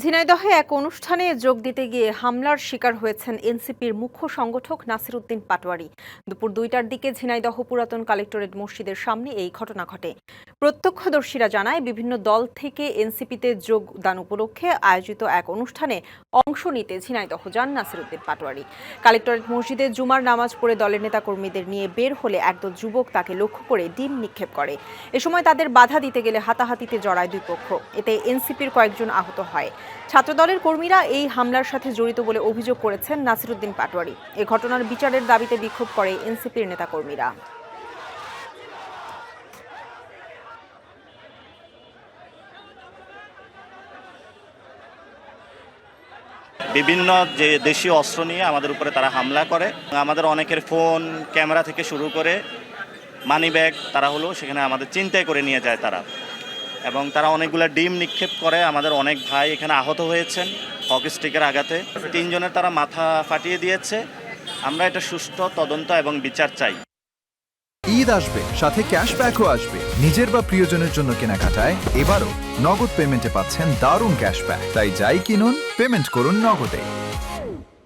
ঝিনাইদহে এক অনুষ্ঠানে যোগ দিতে গিয়ে হামলার শিকার হয়েছেন এনসিপির মুখ্য সংগঠক নাসির উদ্দিন পাটোয়ারি। দুপুর 2টার দিকে ঝিনাইদহ পুরাতন কালেক্টরেট মসজিদের সামনে এই ঘটনা ঘটে। প্রত্যক্ষদর্শীরা জানায়, বিভিন্ন দল থেকে এনসিপিতে যোগদান উপলক্ষে আয়োজিত এক অনুষ্ঠানে অংশ নিতে ঝিনাইদহ যান নাসির উদ্দিন পাটোয়ারি। কালেক্টরেট মসজিদে জুমার নামাজ পড়ে দলের নেতাকর্মীদের নিয়ে বের হলে একদল যুবক তাকে লক্ষ্য করে ডিম নিক্ষেপ করে। এ সময় তাদের বাধা দিতে গেলে হাতাহাতিতে জড়ায় দুই পক্ষ। এতে এনসিপির কয়েকজন আহত হয়। ছাত্রদলের কর্মীরা এই হামলার সাথে জড়িত বলে অভিযোগ করেছেন নাসির উদ্দিন পাটোয়ারি। এ ঘটনার বিচারের দাবিতে বিক্ষোভ করে এনসিপির নেতাকর্মীরা। বিভিন্ন যে দেশীয় অস্ত্র নিয়ে আমাদের উপরে তারা হামলা করে। আমাদের অনেকের ফোন, ক্যামেরা থেকে শুরু করে মানিব্যাগ তারা সেখানে আমাদের ছিনতাই করে নিয়ে যায় তারা, এবং তারা অনেকগুলো ডিম নিক্ষেপ করে। আমাদের অনেক ভাই এখানে আহত হয়েছেন হকি স্টিকের আঘাতে। 3 জনের তারা মাথা ফাটিয়ে দিয়েছে। আমরা এটা সুষ্ঠু তদন্ত এবং বিচার চাই। ঈদ আসবে, সাথে ক্যাশব্যাকও আসবে। নিজের বা প্রিয়জনের জন্য কেনাকাটায় এবারও নগদ পেমেন্টে পাচ্ছেন দারুণ ক্যাশব্যাক। তাই যাই কিনুন, পেমেন্ট করুন নগদে।